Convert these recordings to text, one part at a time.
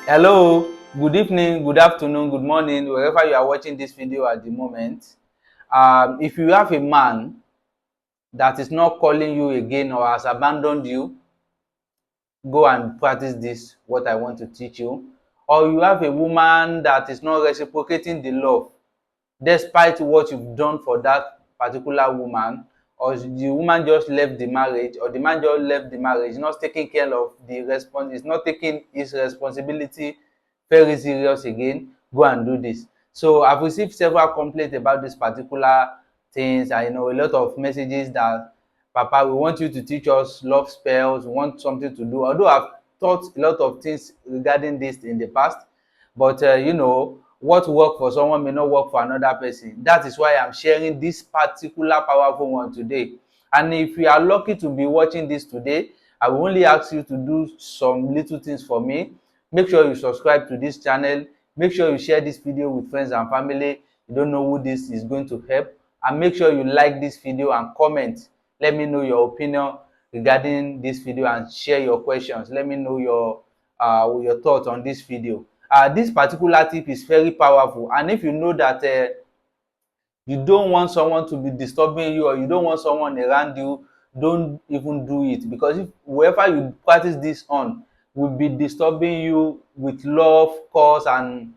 Hello, good evening, good afternoon, good morning, wherever you are watching this video at the moment. If you have a man that is not calling you again or has abandoned you, go and practice this, what I want to teach you. Or you have a woman that is not reciprocating the love despite what you've done for that particular woman, or the woman just left the marriage, or the man just left the marriage, not taking care of the response, is not taking his responsibility very serious again. Go and do this. So I've received several complaints about this particular things. I know a lot of messages that, Papa, we want you to teach us love spells, we want something to do. Although I've taught a lot of things regarding this in the past, but what work for someone may not work for another person. That is why I'm sharing this particular powerful one today. And if you are lucky to be watching this today, I will only ask you to do some little things for me. Make sure you subscribe to this channel. Make sure you share this video with friends and family. You don't know who this is going to help. And make sure you like this video and comment. Let me know your opinion regarding this video and share your questions. Let me know your thoughts on this video. This particular tip is very powerful, and if you know that you don't want someone to be disturbing you, or you don't want someone around you, don't even do it, because if whoever you practice this on will be disturbing you with love, cause, and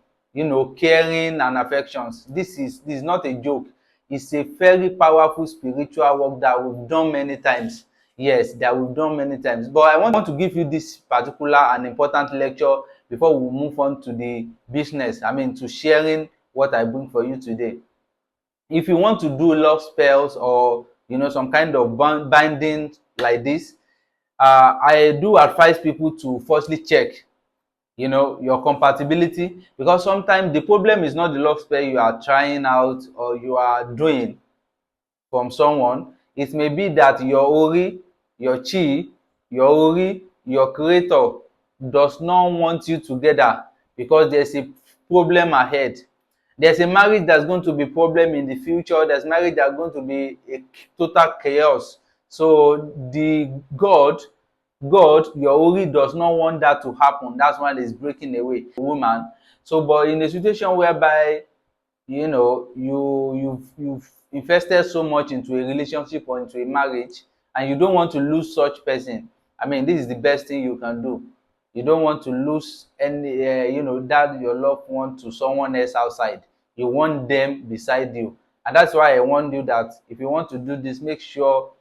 caring and affections. This is not a joke. It's a very powerful spiritual work that we've done many times. Yes, that we've done many times. But I want to give you this particular and important lecture before we move on to the business. I mean, to sharing what I bring for you today. If you want to do love spells, or some kind of binding like this, I do advise people to firstly check your compatibility, because sometimes the problem is not the love spell you are trying out or you are doing from someone. It may be that your ori, your chi, your ori, your creator does not want you together, because there's a problem ahead. There's a marriage that's going to be problem in the future. There's marriage that's going to be a total chaos. So the God, your ori does not want that to happen. That's why it's breaking away, woman. So, but in a situation whereby you've invested so much into a relationship or into a marriage, and you don't want to lose such person, I mean, this is the best thing you can do. You don't want to lose any that your loved one to someone else outside. You want them beside you, and that's why I warned you that if you want to do this, make sure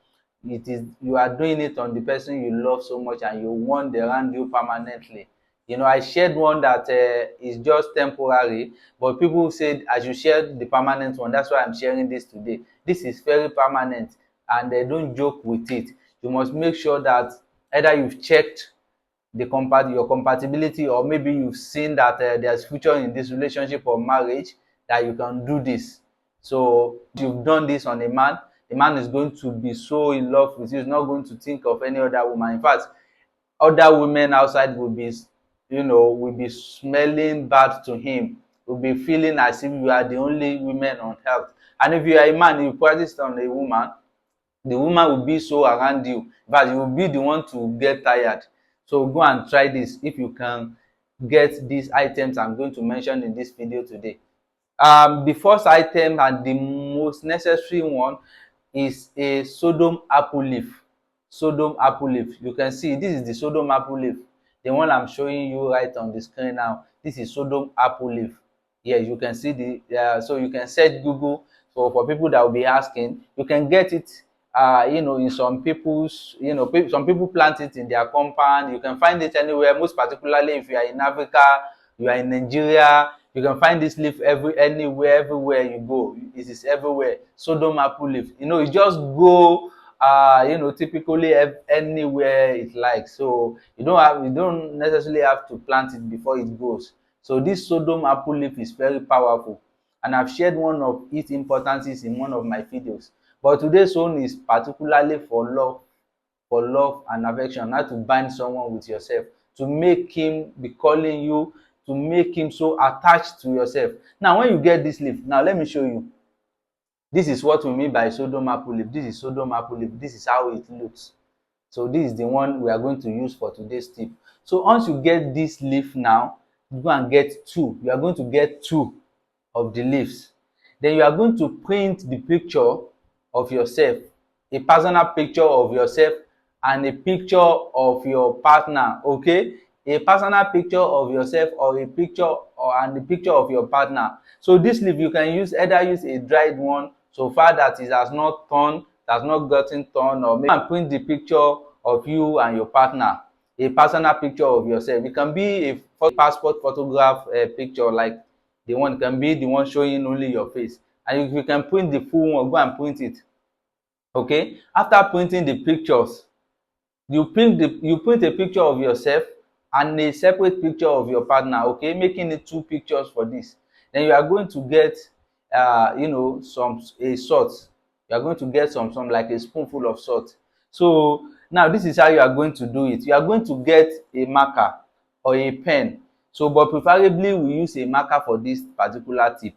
you are doing it on the person you love so much and you want around you permanently. I shared one that is just temporary, but people said I should share the permanent one. That's why I'm sharing this today. This is very permanent, and they don't joke with it. You must make sure that either you've checked your compatibility, or maybe you've seen that there's future in this relationship or marriage, that you can do this. So if you've done this on a man, the man is going to be so in love with you. He's not going to think of any other woman. In fact, other women outside will be smelling bad to him, will be feeling as if you are the only woman on earth. And if you are a man, you practice on a woman, the woman will be so around you, but you will be the one to get tired. So go and try this if you can get these items I'm going to mention in this video today. The first item, and the most necessary one, is a sodom apple leaf. Sodom apple leaf. You can see this is the sodom apple leaf, the one I'm showing you right on the screen now. This is sodom apple leaf. Yes, you can see so you can search Google. So for people that will be asking, you can get it in some people's, some people plant it in their compound. You can find it anywhere, most particularly if you are in Africa, you are in Nigeria, you can find this leaf everywhere you go. It is everywhere. Sodom apple leaf. You just go typically anywhere it likes. So you don't necessarily have to plant it before it grows. So this sodom apple leaf is very powerful, and I've shared one of its importances in one of my videos. But today's one is particularly for love and affection, how to bind someone with yourself, to make him be calling you, to make him so attached to yourself. Now, when you get this leaf, now let me show you. This is what we mean by sodom apple leaf. This is sodom apple leaf. This is how it looks. So this is the one we are going to use for today's tip. So once you get this leaf now, go and get two. You are going to get two of the leaves. Then you are going to print the picture of yourself, a personal picture of yourself and a picture of your partner, okay? A personal picture of yourself or a picture and the picture of your partner. So this leaf you can either use a dried one so far that it has not turned, has not gotten torn, or maybe you can print the picture of you and your partner, a personal picture of yourself. It can be a passport photograph picture, like the one can be the one showing only your face. And if you can print the full one, go and print it. Okay, after printing the pictures, you print a picture of yourself and a separate picture of your partner, okay, making it two pictures for this. Then you are going to get some a salt. You are going to get some like a spoonful of salt. So now this is how you are going to do it. You are going to get a marker or a pen. So but preferably we use a marker for this particular tip.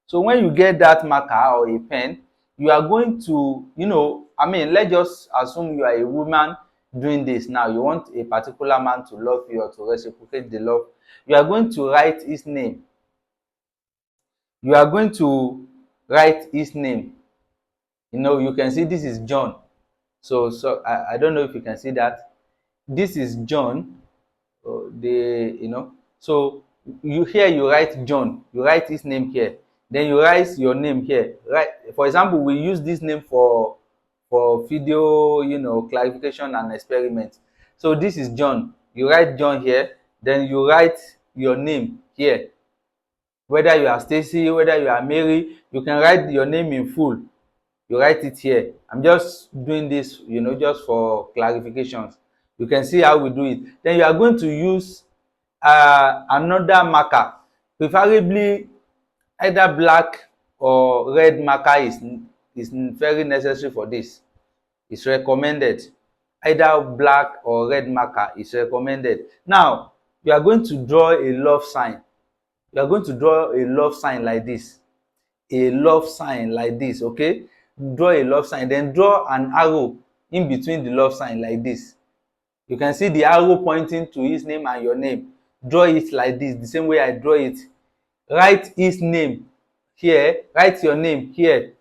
So when you get that marker or a pen, you are going to, let's just assume you are a woman doing this now. You want a particular man to love you or to reciprocate the love. You are going to write his name. You are going to write his name. You can see this is John. So I don't know if you can see that. This is John. So you write John, you write his name here, then you write your name here, right? For example, we use this name for video, clarification and experiment. So this is John, you write John here, then you write your name here. Whether you are Stacy, whether you are Mary, you can write your name in full. You write it here. I'm just doing this, just for clarifications. You can see how we do it. Then you are going to use another marker, preferably either black or red marker is very necessary for this. It's recommended. Either black or red marker is recommended. Now you are going to draw a love sign. You are going to draw a love sign like this. A love sign like this, okay? Draw a love sign, then draw an arrow in between the love sign like this. You can see the arrow pointing to his name and your name. Draw it like this, the same way I draw it. Write his name here, write your name here.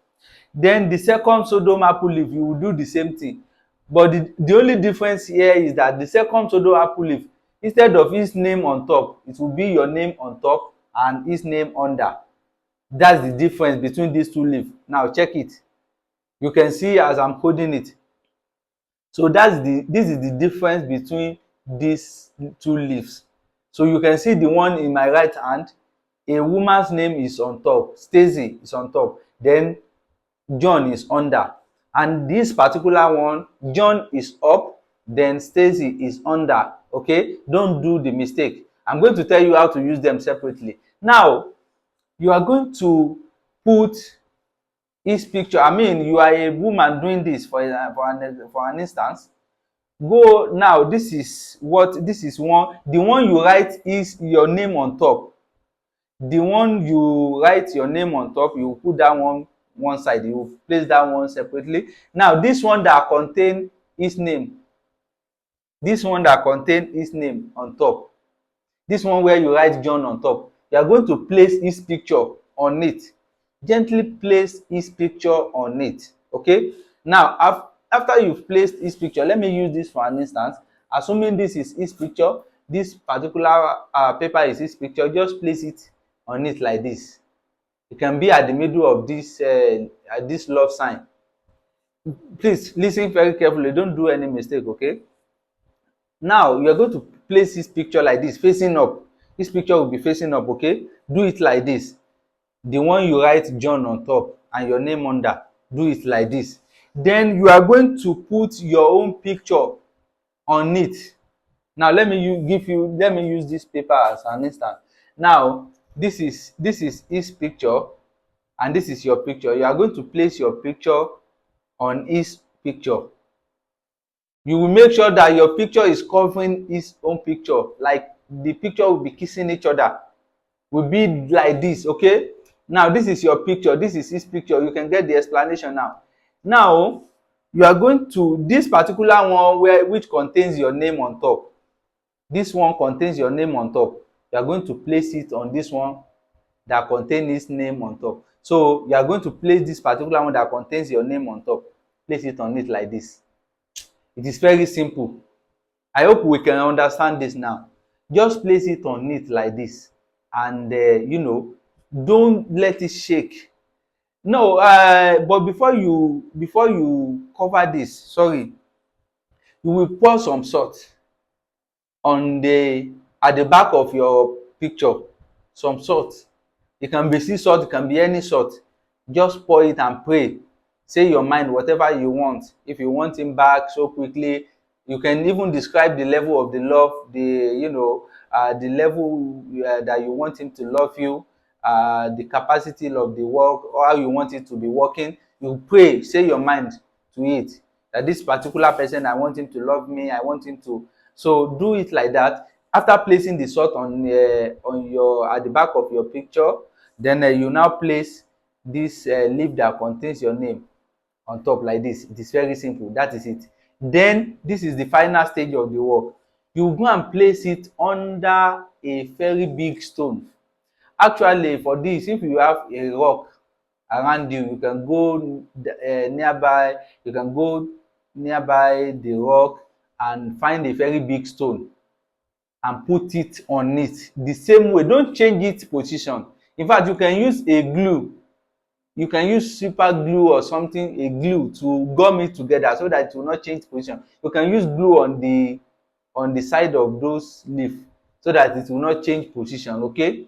Then the second sodom apple leaf, you will do the same thing. But the only difference here is that the second sodom apple leaf, instead of his name on top, it will be your name on top and his name under. That's the difference between these two leaves. Now check it. You can see as I'm holding it. So this is the difference between these two leaves. So you can see the one in my right hand, a woman's name is on top, Stacy is on top, then John is under. And this particular one, John is up, then Stacy is under. Okay, don't do the mistake. I'm going to tell you how to use them separately. Now you are going to put his picture. You are a woman doing this for an instance. Go now. This is one. The one you write is your name on top. The one you write your name on top, you put that one side. You place that one separately. Now this one that contain his name. This one that contain his name on top. This one where you write John on top. You are going to place his picture on it. Gently place his picture on it. Okay, now after you've placed his picture, let me use this for an instance. Assuming this is his picture, this particular paper is his picture, just place it on it like this. It can be at the middle of this love sign. Please listen very carefully, don't do any mistake. Okay, now you are going to place this picture like this, facing up. This picture will be facing up. Okay, do it like this. The one you write John on top and your name under, do it like this. Then you are going to put your own picture on it. Now let me use this paper as an instance. Now this is his picture and this is your picture. You are going to place your picture on his picture. You will make sure that your picture is covering his own picture, like the picture will be kissing each other, will be like this. Okay, now this is your picture, this is his picture. You can get the explanation now. Now you are going to this particular one which contains your name on top. This one contains your name on top. You are going to place it on this one that contain this name on top. So you are going to place this particular one that contains your name on top, place it on it like this. It is very simple. I hope we can understand this now. Just place it on it like this, and don't let it shake. No, but before you cover this, sorry, you will pour some salt on the at the back of your picture. Some salt. It can be sea salt, it can be any salt. Just pour it and pray. Say your mind whatever you want. If you want him back so quickly, you can even describe the level of the love, the level that you want him to love you, the capacity of the work, or how you want it to be working. You pray, say your mind to it, that this particular person, I want him to love me, I want him to. So do it like that. After placing the salt on your at the back of your picture, then you now place this leaf that contains your name on top like this. It is very simple. That is it. Then this is the final stage of the work. You go and place it under a very big stone. Actually, for this, if you have a rock around you, you can go nearby. You can go nearby the rock and find a very big stone and put it on it the same way. Don't change its position. In fact, you can use a glue. You can use super glue or something, a glue, to gum it together so that it will not change position. You can use glue on the side of those leaf so that it will not change position. Okay,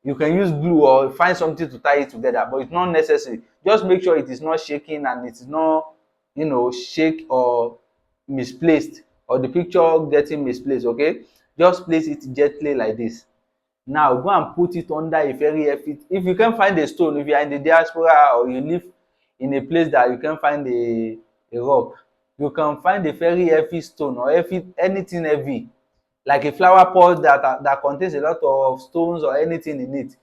you can use glue or find something to tie it together, but it's not necessary. Just make sure it is not shaking and it is not, shake or misplaced, or the picture getting misplaced. Okay, just place it gently like this. Now go and put it under a very heavy. If you can find a stone, if you are in the diaspora or you live in a place that you can find a rock, you can find a very heavy stone or heavy, anything heavy, like a flower pot that contains a lot of stones or anything in it.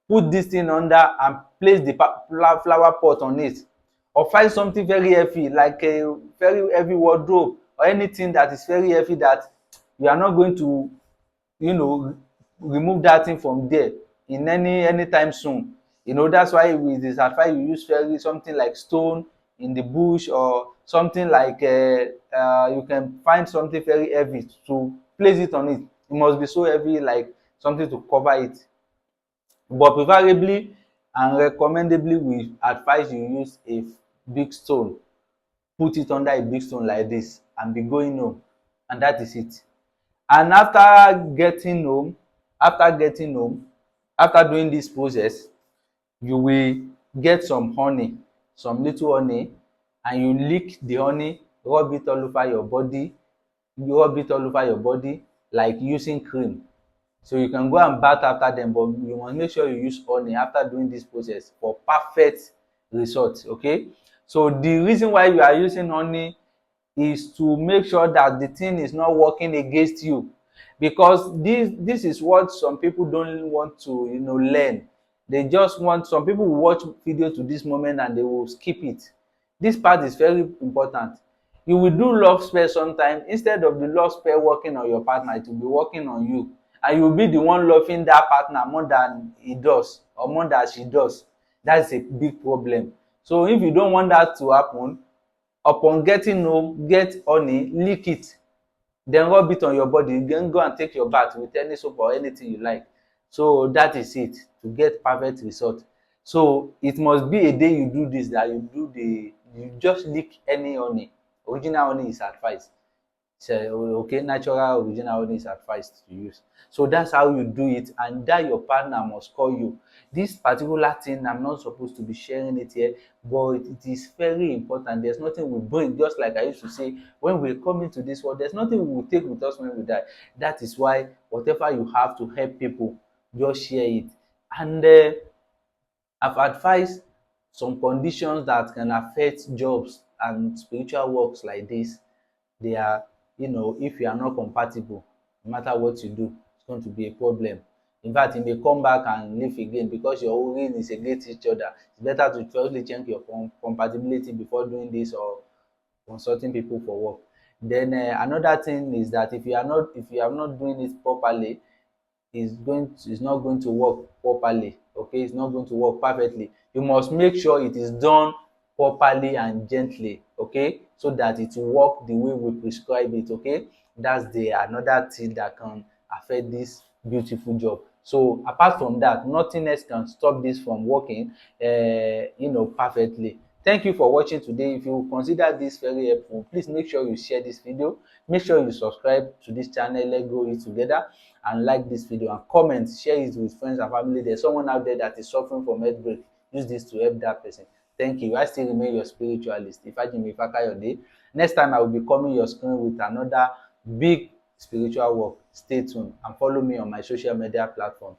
Put this thing under and place the flower pot on it, or find something very heavy like a very heavy wardrobe or anything that is very heavy that you are not going to, you know remove that thing from there in anytime soon. That's why it is advised you use very something like stone in the bush, or something like you can find something very heavy to place it on it. It must be so heavy, like something to cover it. But preferably and recommendably, we advise you use a big stone. Put it under a big stone like this and be going home, and that is it. And after getting home, after doing this process, you will get some honey, some little honey, and you lick the honey, rub it all over your body. You rub it all over your body like using cream. So you can go and bath after them, but you must make sure you use honey after doing this process for perfect result. Okay, so the reason why you are using honey is to make sure that the thing is not working against you, because this is what some people don't want to learn. They just want, some people will watch video to this moment and they will skip it. This part is very important. You will do love spell sometimes, instead of the love spell working on your partner, it will be working on you, and you will be the one loving that partner more than he does or more than she does. That's a big problem. So if you don't want that to happen, upon getting home, get honey, lick it, then rub it on your body, then go and take your bath with any soap or anything you like. So that is it, to get perfect result. So it must be a day you do this, that you just lick any honey. Original honey is advised. So okay, natural original honey is advised to use. So that's how you do it, and that your partner must call you. This particular thing, I'm not supposed to be sharing it here, but it is very important. There's nothing we bring, just like I used to say, when we come into this world, there's nothing we will take with us when we die. That is why whatever you have to help people, just share it. And I've advised some conditions that can affect jobs and spiritual works like this. They are, if you are not compatible, no matter what you do, it's going to be a problem. In fact, you may come back and live again because your urine is against each other. It's better to firstly check your compatibility before doing this or consulting people for work. Then another thing is that if you are not doing it properly, is not going to work properly. Okay, it's not going to work perfectly. You must make sure it is done properly and gently, okay, so that it will work the way we prescribe it. Okay, that's the another thing that can affect this beautiful job. So apart from that, nothing else can stop this from working perfectly. Thank you for watching today. If you consider this very helpful, please make sure you share this video, make sure you subscribe to this channel. Let's grow it together, and like this video and comment, share it with friends and family. There's someone out there that is suffering from heartbreak. Use this to help that person. Thank you. I still remain your spiritualist, Ifajimi Fakayode. Next time I will be coming your screen with another big spiritual work. Stay tuned and follow me on my social media platforms.